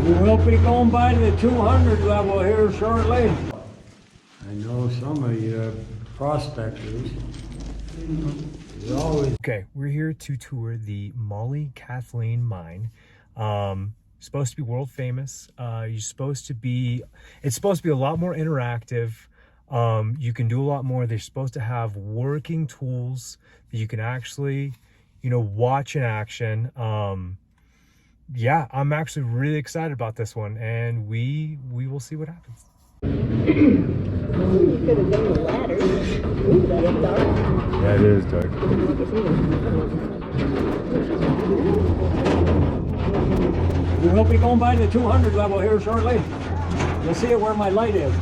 We will be going by the 200 level here shortly. I know some of you prospectors. Okay, we're here to tour the Mollie Kathleen Mine. Supposed to be world famous. It's supposed to be a lot more interactive. You can do a lot more. They're supposed to have working tools that you can actually, watch in action. Yeah, I'm actually really excited about this one, and we will see what happens. You could have done the ladder. Ooh, that's dark. Yeah, it is dark. We will be going by the 200 level here shortly. You'll see it where my light is.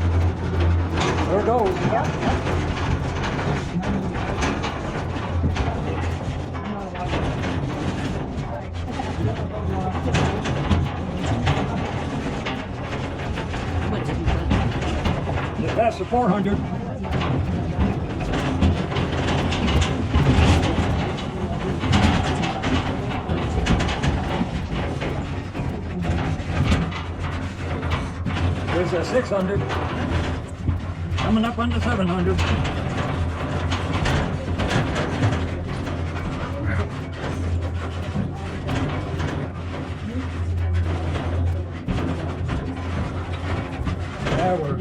There it goes. Just past the 400. There's a 600. Coming up on the 700. Yeah, we're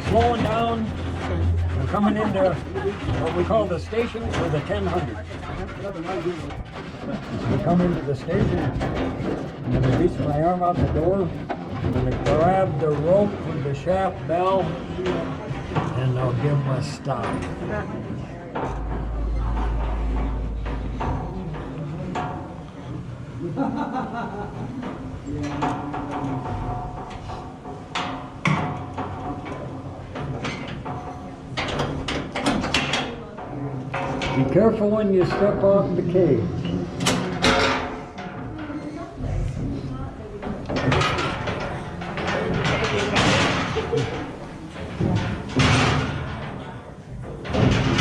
slowing down. We're coming into what we call the station for the 1000. We come into the station. I'm going to reach my arm out the door. I'm going to grab the rope with the shaft bell, and I'll give them a stop. Be careful when you step off the cage.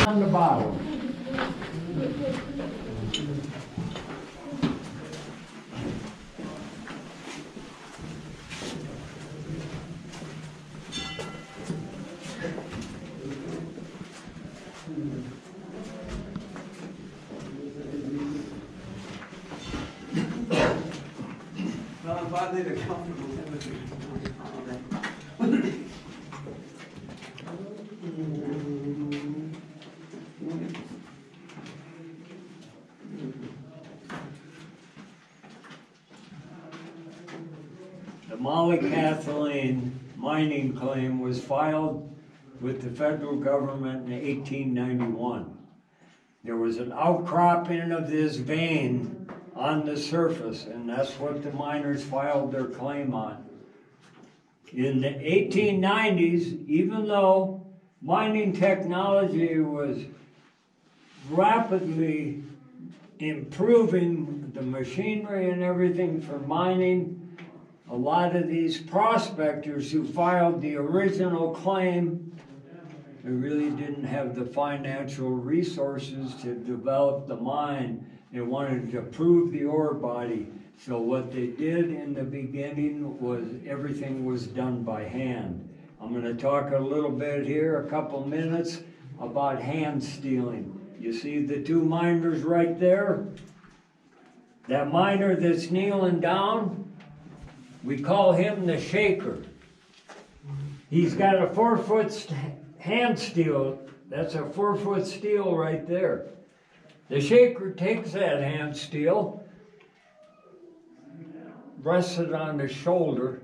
On the bottom. Well, I'm glad they're comfortable. The Mollie Kathleen mining claim was filed with the federal government in 1891. There was an outcropping of this vein on the surface, and that's what the miners filed their claim on. In the 1890s, even though mining technology was rapidly improving the machinery and everything for mining, a lot of these prospectors who filed the original claim, they really didn't have the financial resources to develop the mine. They wanted to prove the ore body. So what they did in the beginning was everything was done by hand. I'm going to talk a little bit here, a couple minutes, about hand stealing. You see the two miners right there? That miner that's kneeling down, we call him the shaker. He's got a 4-foot hand steel. That's a 4-foot steel right there. The shaker takes that hand steel, rests it on his shoulder,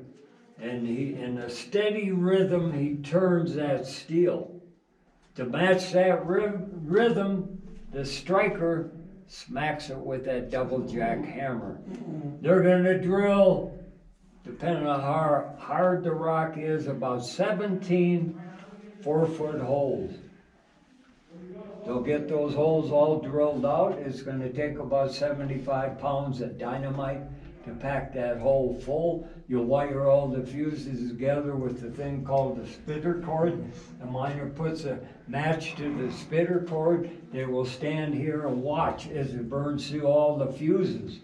and in a steady rhythm, he turns that steel. To match that rhythm, the striker smacks it with that double jack hammer. They're gonna drill, depending on how hard the rock is, about 17 4-foot holes. They'll get those holes all drilled out. It's going to take about 75 pounds of dynamite to pack that hole full. You'll wire all the fuses together with the thing called the spitter cord. The miner puts a match to the spitter cord. They will stand here and watch as it burns through all the fuses.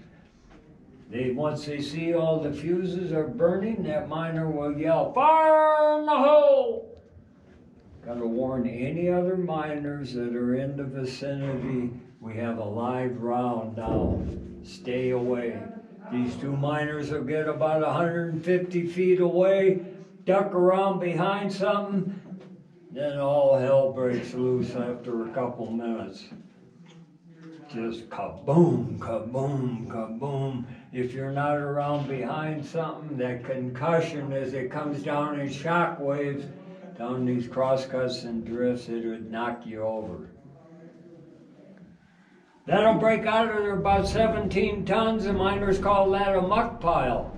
Once they see all the fuses are burning, that miner will yell, "Fire in the hole!" Gotta warn any other miners that are in the vicinity, we have a live round now. Stay away. These two miners will get about 150 feet away, duck around behind something, then all hell breaks loose after a couple minutes. Just kaboom, kaboom, kaboom. If you're not around behind something, that concussion as it comes down in shock waves, down these crosscuts and drifts, it would knock you over. That'll break out at about 17 tons. The miners call that a muck pile.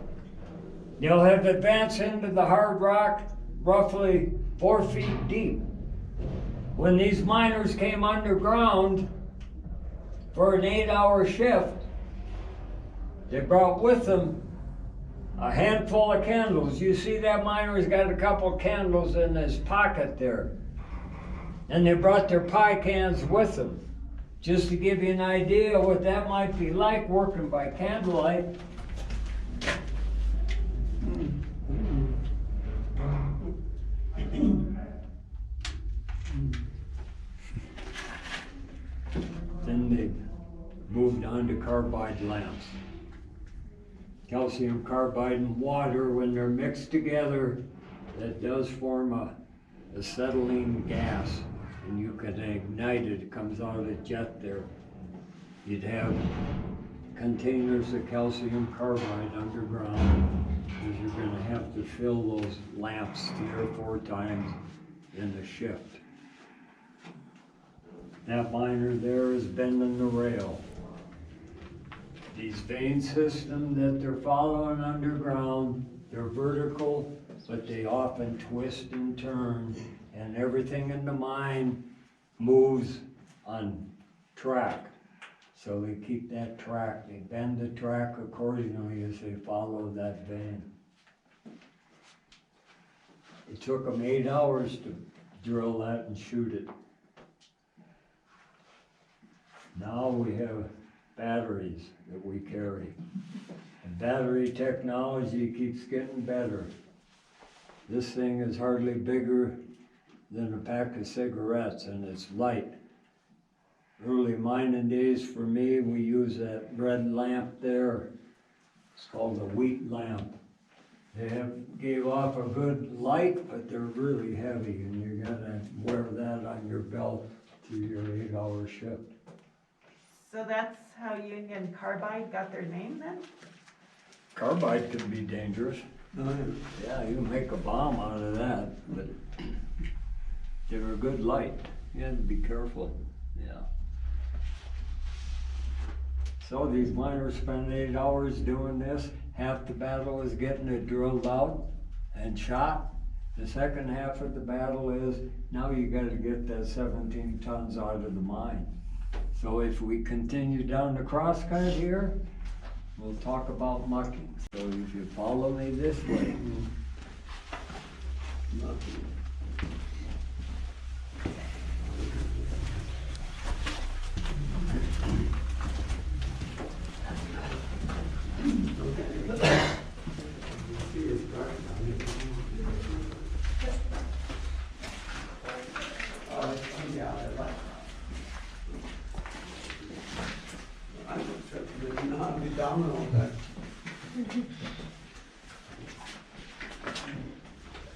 They'll have advanced into the hard rock roughly 4 feet deep. When these miners came underground for an 8-hour shift, they brought with them a handful of candles. You see that miner's got a couple candles in his pocket there. And they brought their pie cans with them. Just to give you an idea what that might be like working by candlelight. Then they moved on to carbide lamps. Calcium carbide and water, when they're mixed together, that does form a acetylene gas, and you can ignite it. It comes out of the jet there. You'd have containers of calcium carbide underground, because you're going to have to fill those lamps 3 or 4 times in the shift. That miner there is bending the rail. These vein systems that they're following underground, they're vertical, but they often twist and turn, and everything in the mine moves on track. So they keep that track, they bend the track accordingly as they follow that vein. It took them 8 hours to drill that and shoot it. Now we have batteries that we carry. And battery technology keeps getting better. This thing is hardly bigger than a pack of cigarettes, and it's light. Early mining days for me, we use that red lamp there. It's called the wheat lamp. They gave off a good light, but they're really heavy, and you gotta wear that on your belt through your 8-hour shift. So that's how Union Carbide got their name then? Carbide can be dangerous. Oh, Yeah, you can make a bomb out of that, but they're a good light. You have to be careful, yeah. So these miners spend 8 hours doing this. Half the battle is getting it drilled out and shot. The second half of the battle is, now you gotta get that 17 tons out of the mine. So if we continue down the crosscut here, we'll talk about mucking. So if you follow me this way.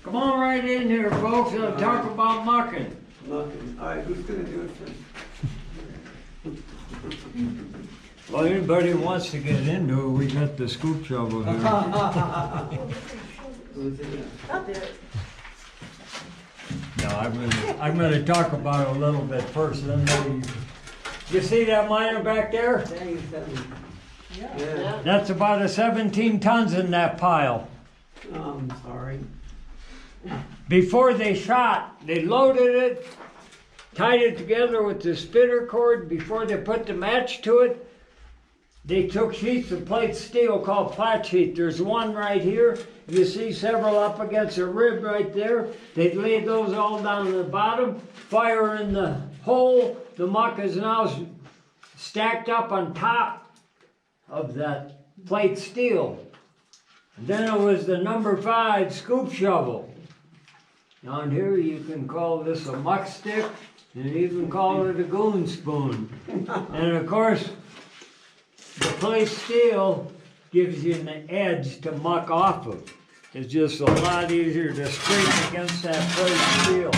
Come on right in here, folks, and talk about mucking. Mucking. All right, who's gonna do it first? Well, anybody who wants to get into it, we got the scoop shovel here. Who's it? I'll do it. No, I'm gonna talk about it a little bit first, then maybe. You see that miner back there? Yeah, you said it. Yeah. That's about 17 tons in that pile. Oh, I'm sorry. Before they shot, they loaded it, tied it together with the spitter cord. Before they put the match to it, they took sheets of plate steel called flat sheet. There's one right here. You see several up against a rib right there. They laid those all down at the bottom, fire in the hole. The muck is now stacked up on top of that plate steel. And then it was the number 5 scoop shovel. Down here you can call this a muck stick, and even call it a goon spoon. And of course, the plate steel gives you an edge to muck off of. It's just a lot easier to scrape against that plate steel.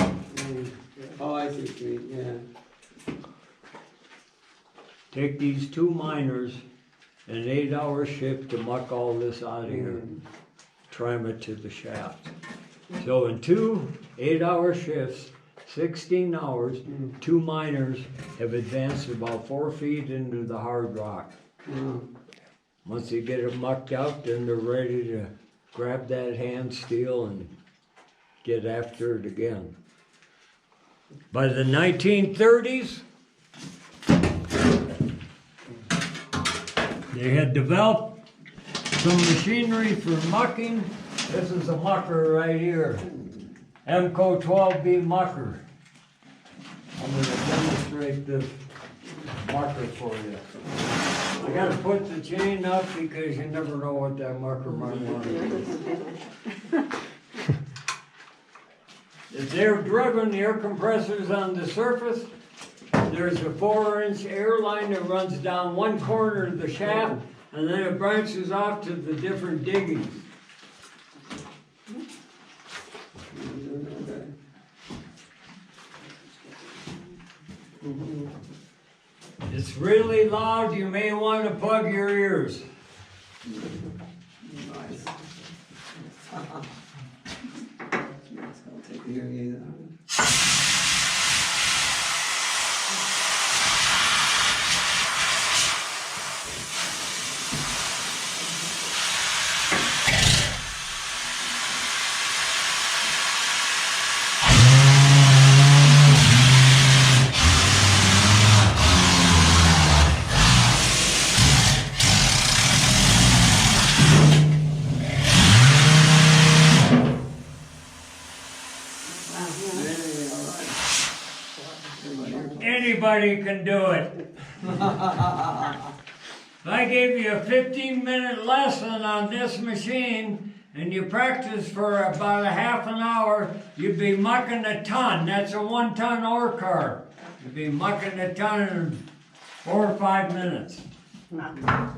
Oh, I see what you mean, yeah. Take these 2 miners, an 8-hour shift to muck all this out of here, tram it to the shaft. So in 2 8-hour shifts, 16 hours, 2 miners have advanced about 4 feet into the hard rock. Once they get it mucked out, then they're ready to grab that hand steel and get after it again. By the 1930s, they had developed some machinery for mucking. This is a mucker right here, MCO 12B mucker. I'm going to demonstrate this mucker for you. I got to put the chain up because you never know what that mucker might want to do. It's air driven, the air compressor's on the surface. There's a 4-inch air line that runs down one corner of the shaft, and then it branches off to the different diggings. It's really loud, you may want to plug your ears. Nice. I'll take the hearing aid out. Anybody can do it. If I gave you a 15-minute lesson on this machine and you practice for about a half an hour, you'd be mucking a ton. That's a 1-ton ore car. You'd be mucking a ton in 4 or 5 minutes. Now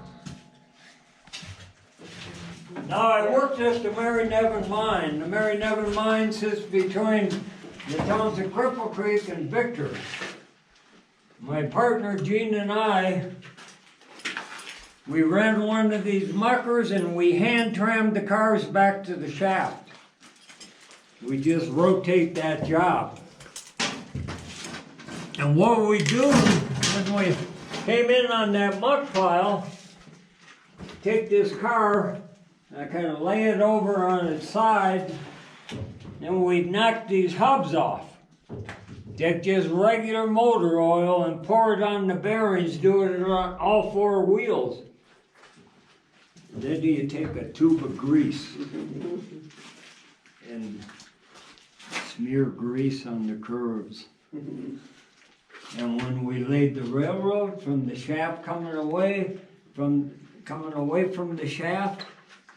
I worked at the Mary Nevin mine. The Mary Nevin mine sits between the towns of Cripple Creek and Victor. My partner Gene and I, we ran one of these muckers and we hand trammed the cars back to the shaft. We just rotate that job. And what we do when we came in on that muck pile, take this car, I kind of lay it over on its side, and we knock these hubs off. Take just regular motor oil and pour it on the bearings, do it on all 4 wheels. Then you take a tube of grease and smear grease on the curves. And when we laid the railroad from the shaft coming away from the shaft,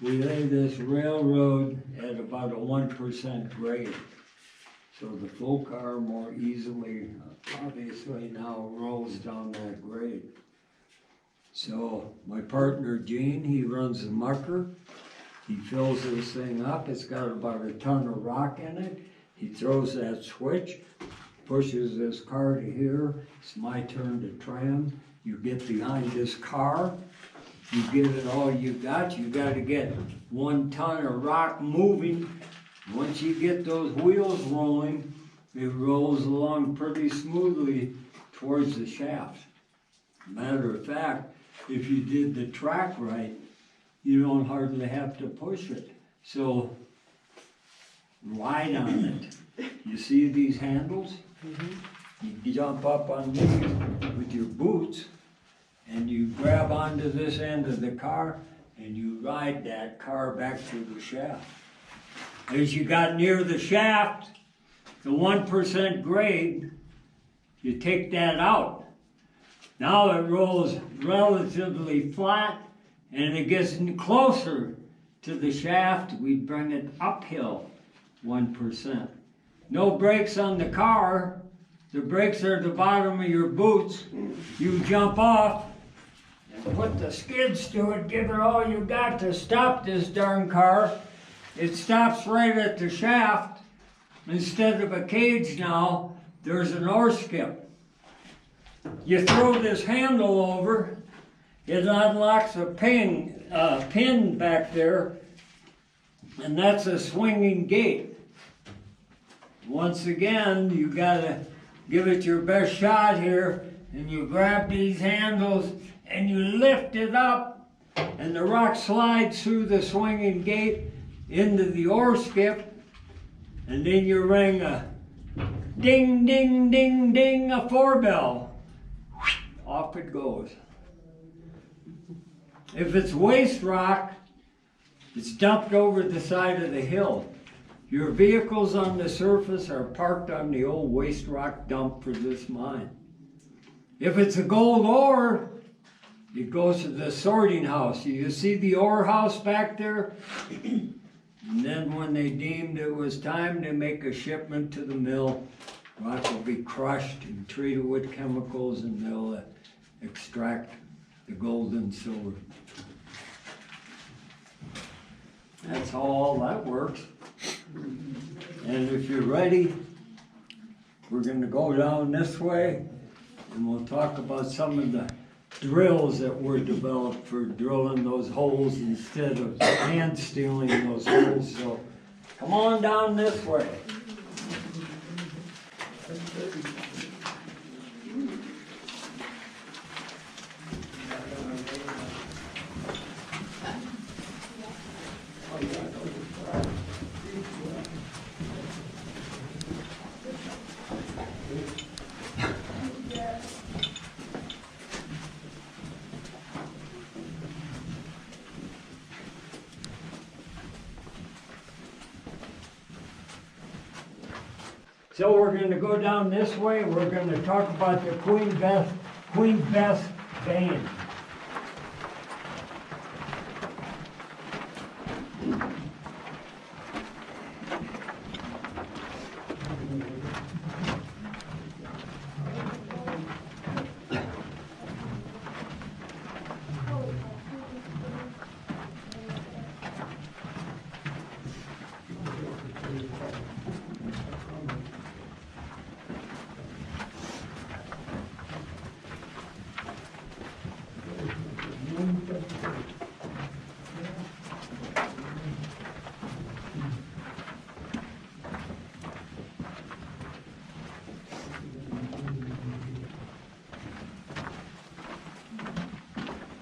we laid this railroad at about a 1% grade. So the full car more easily, obviously now rolls down that grade. So my partner Gene, he runs the mucker. He fills this thing up. It's got about a ton of rock in it. He throws that switch, pushes this car to here. It's my turn to tram. You get behind this car. You give it all you got. You got to get 1 ton of rock moving. Once you get those wheels rolling, it rolls along pretty smoothly towards the shaft. Matter of fact, if you did the track right, you don't hardly have to push it. So, ride on it. You see these handles? You jump up on these with your boots, and you grab onto this end of the car, and you ride that car back to the shaft. As you got near the shaft, the 1% grade, you take that out. Now it rolls relatively flat, and it gets closer to the shaft, we'd bring it uphill 1%. No brakes on the car. The brakes are at the bottom of your boots. You jump off and put the skids to it, give it all you got to stop this darn car. It stops right at the shaft. Instead of a cage now, there's an oar skip. You throw this handle over, it unlocks a pin back there, and that's a swinging gate. Once again, you gotta give it your best shot here, and you grab these handles and you lift it up, and the rock slides through the swinging gate into the oar skip, and then you ring a ding, ding, ding, ding, a 4-bell. Off it goes. If it's waste rock, it's dumped over the side of the hill. Your vehicles on the surface are parked on the old waste rock dump for this mine. If it's a gold ore, it goes to the sorting house. You see the ore house back there? And then when they deemed it was time to make a shipment to the mill, rock will be crushed and treated with chemicals, and they'll extract the gold and silver. That's how all that works. And if you're ready, we're going to go down this way, and we'll talk about some of the drills that were developed for drilling those holes instead of hand stealing those holes. So come on down this way. So we're going to go down this way. We're going to talk about the Queen Bess vein.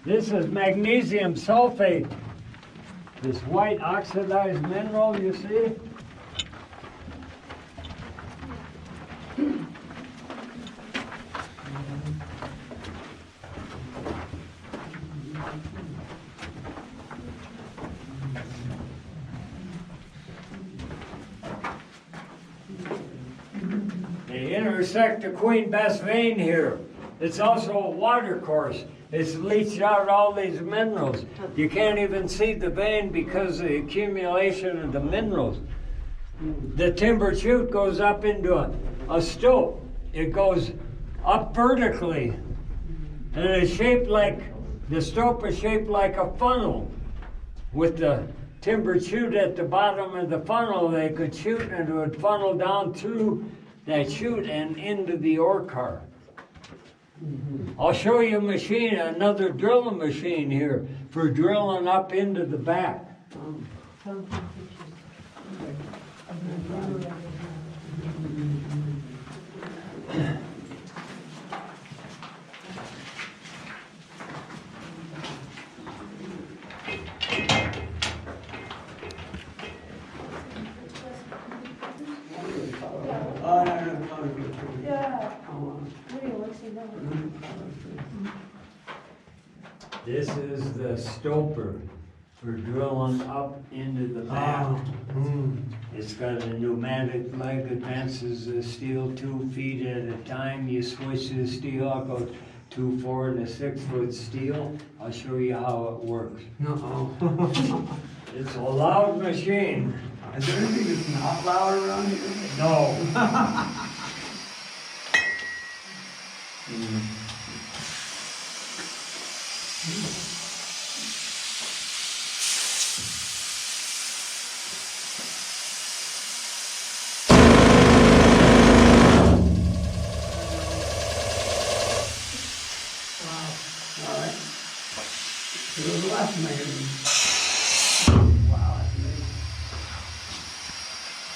This is magnesium sulfate, this white oxidized mineral, you see? They intersect the Queen Bess vein here. It's also a water course. It's leached out all these minerals. You can't even see the vein because of the accumulation of the minerals. The timber chute goes up into a stope. It goes up vertically. And it's shaped like, the stope is shaped like a funnel. With the timber chute at the bottom of the funnel, they could shoot and it would funnel down through that chute and into the ore car. I'll show you a machine, another drilling machine here for drilling up into the back. This is the stoper for drilling up into the back. It's got a pneumatic leg, advances the steel 2 feet at a time. You switch the steel, it goes 2 4 and a 6 foot steel. I'll show you how it works. Uh-oh. It's a loud machine. Is there anything that's not loud around here? No. Alright. So the last measurement. Wow, that's amazing.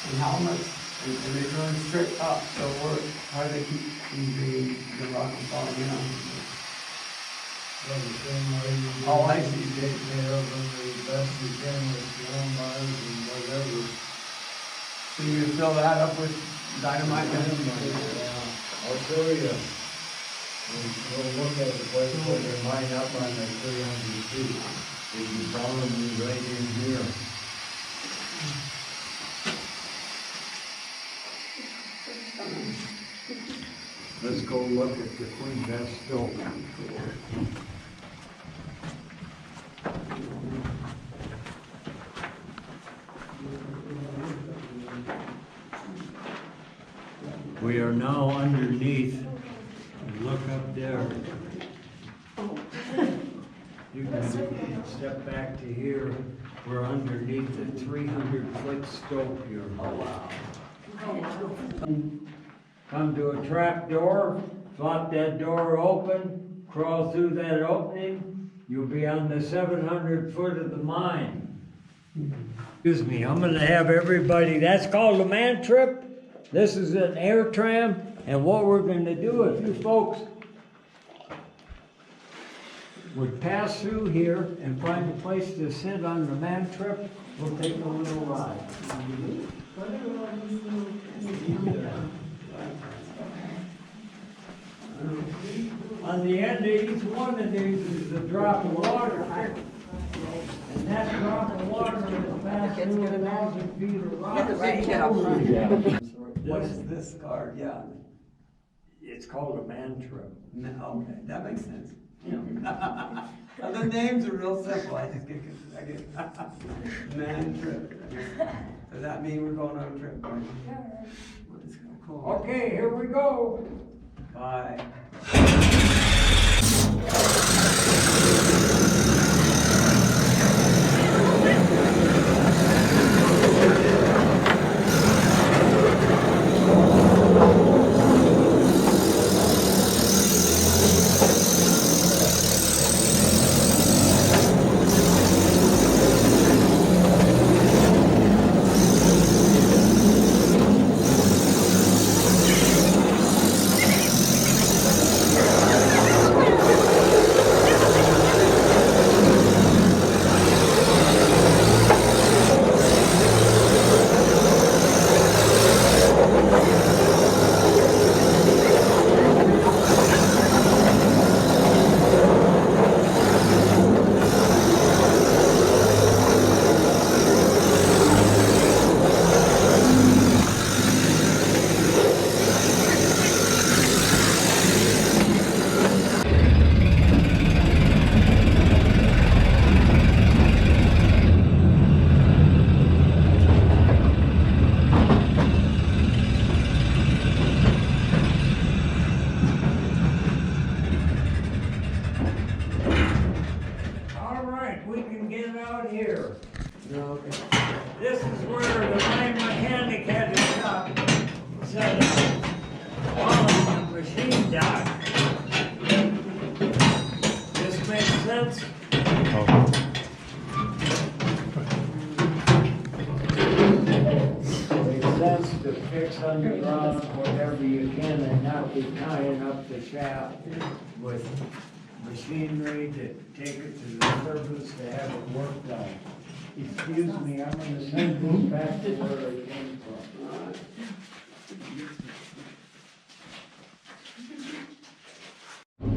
And how much, and they're going straight up, so how do they keep the rock from falling down? Oh, I see. Take care of them as best you can with warm bars and whatever. So you're gonna fill that up with dynamite then? I'll show you. We'll look at the place where they line up on the 300 feet. If you follow me right in here. Let's go look at the Queen Bess stove. We are now underneath. Look up there. You can step back to here. We're underneath the 300-foot stope here. Oh, wow. Come to a trap door, flop that door open, crawl through that opening. You'll be on the 700 foot of the mine. Excuse me, I'm gonna have everybody, that's called a man trip. This is an air tram. And what we're going to do, if you folks would pass through here and find a place to sit on the man trip, we'll take a little ride. On the end of each one of these is a drop of water. And that drop of water is passed through 1,000 feet of rock. What is this card? Yeah. It's called a man trip. No, okay, that makes sense. The names are real simple. I just get man trip. Does that mean we're going on a trip? Let's go. Cool. Okay, here we go. Bye. This is where the mine mechanic had to stop, set up on the machine dock. This makes sense? Makes sense to fix underground whatever you can and not be tying up the shaft with machinery to take it to the surface to have it work done. Excuse me, I'm gonna send this back to where it came from.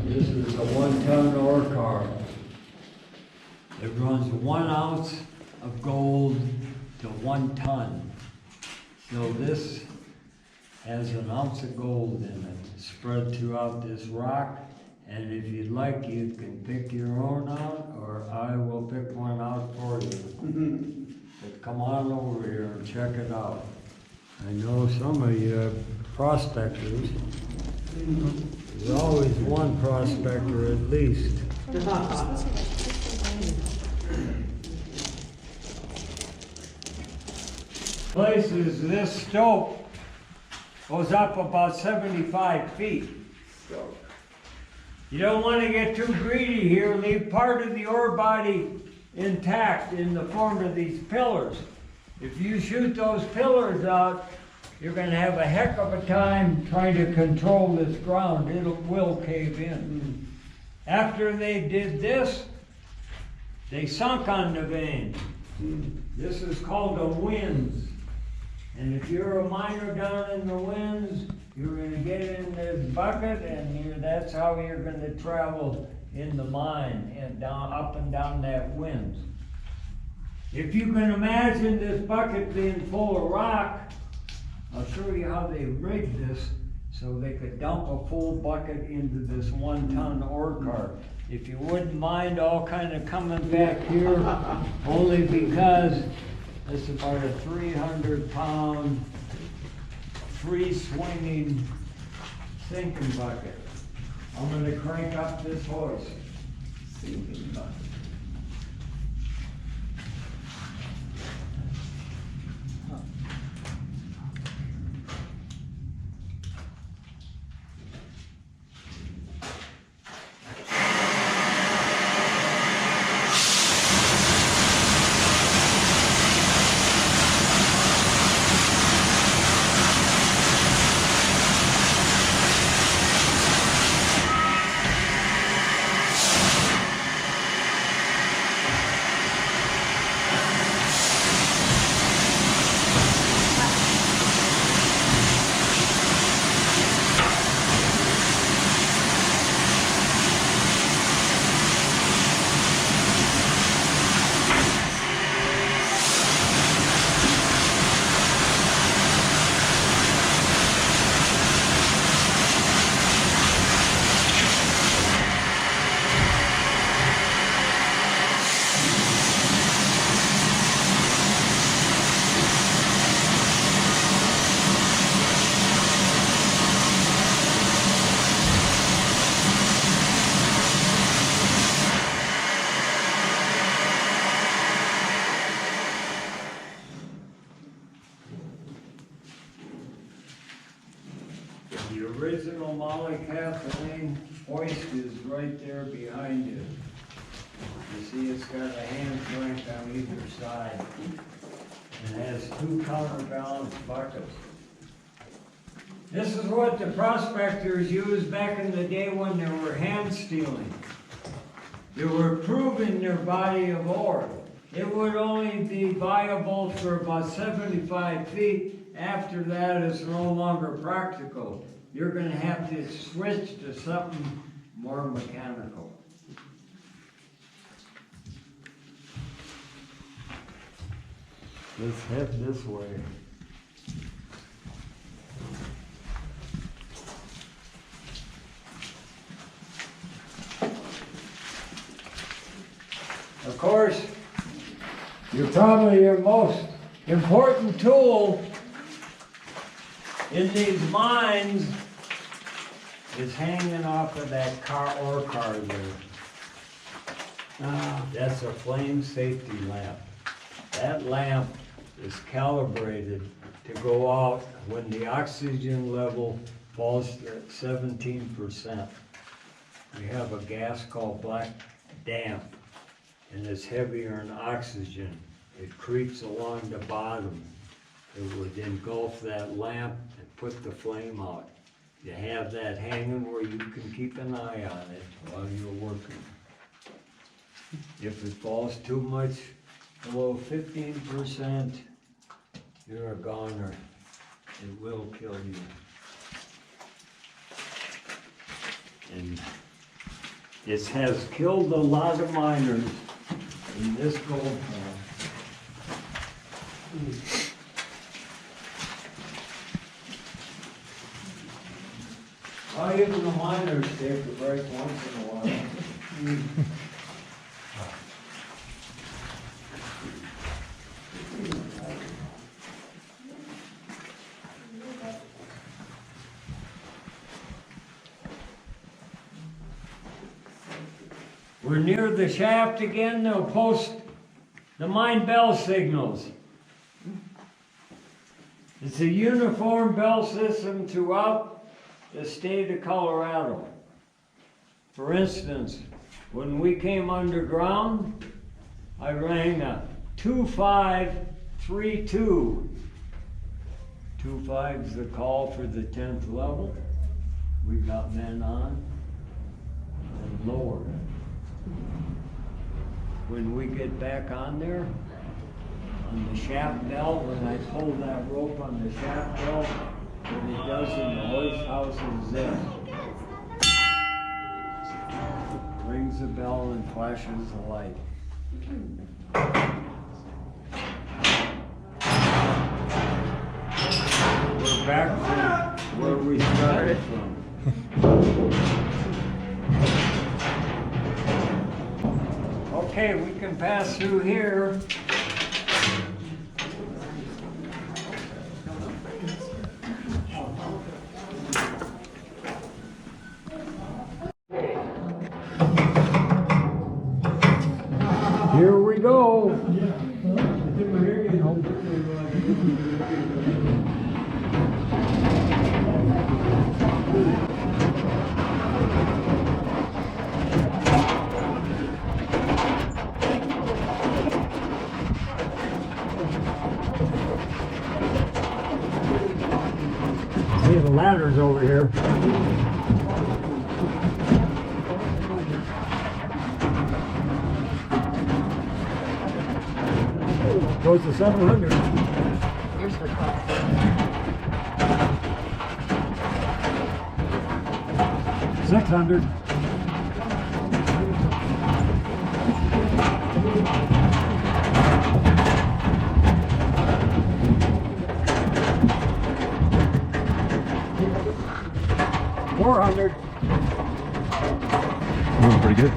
This is a 1-ton ore car. It runs 1 ounce of gold to 1 ton. So this has 1 ounce of gold in it, spread throughout this rock, And if you'd like, you can pick your own out, or I will pick one out for you. But come on over here and check it out. I know some of you prospectors. There's always one prospector at least. Places, this stope goes up about 75 feet. You don't want to get too greedy here, leave part of the ore body intact in the form of these pillars. If you shoot those pillars out, you're going to have a heck of a time trying to control this ground. It will cave in. After they did this, they sunk on the vein. This is called a winze. And if you're a miner down in the winze, you're going to get in this bucket, and that's how you're going to travel in the mine and down, up and down that winze. If you can imagine this bucket being full of rock, I'll show you how they rigged this so they could dump a full bucket into this 1-ton ore cart. If you wouldn't mind all kind of coming back here, only because it's about a 300-pound free swinging sinking bucket. I'm going to crank up this hoist. Sinking bucket. The original Mollie Kathleen hoist is right there behind you. You see it's got a hand crank on either side. And it has 2 counterbalance buckets. This is what the prospectors used back in the day when they were hand stealing. They were proving their body of ore. It would only be viable for about 75 feet. After that, it's no longer practical. You're going to have to switch to something more mechanical. Let's head this way. Of course, your most important tool in these mines is hanging off of that ore car there. That's a flame safety lamp. That lamp is calibrated to go out when the oxygen level falls at 17%. We have a gas called black damp, and it's heavier than oxygen. It creeps along the bottom. It would engulf that lamp and put the flame out. You have that hanging where you can keep an eye on it while you're working. If it falls too much below 15%, you're a goner. It will kill you. And it has killed a lot of miners in this gold mine. All Well, even the miners take a break once in a while. We're near the shaft again. They'll post the mine bell signals. It's a uniform bell system throughout the state of Colorado. For instance, when we came underground, I rang a 2532. 25 is the call for the 10th level. We got men on and lower. When we get back on there, on the shaft bell, when I pull that rope on the shaft bell, what it does in the hoist house is this. Rings the bell and flashes the light. We're back from where we started from. Okay, we can pass through here. Here we go. See, the ladder's over here. Goes to 700. Here's the cost. 600. $400. Doing pretty good.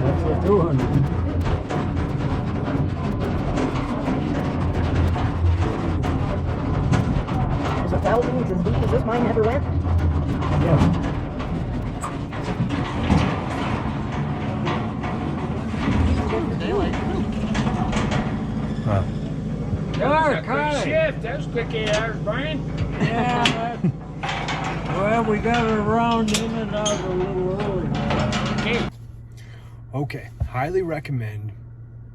That's for 200. Is 1,000 as deep as this mine ever went? Yeah. Shift, that was quick 8 hours, Brian. Yeah. Well, we got it around in and out a little early. Okay. Okay, highly recommend.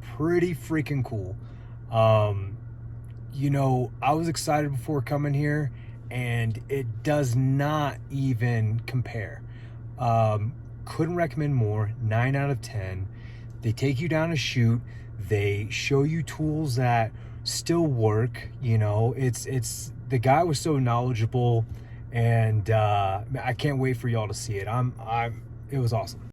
Pretty freaking cool. You know, I was excited before coming here, and it does not even compare. Couldn't recommend more. 9 out of 10. They take you down a chute. They show you tools that still work. You know, it's the guy was so knowledgeable, and I can't wait for y'all to see it. It was awesome.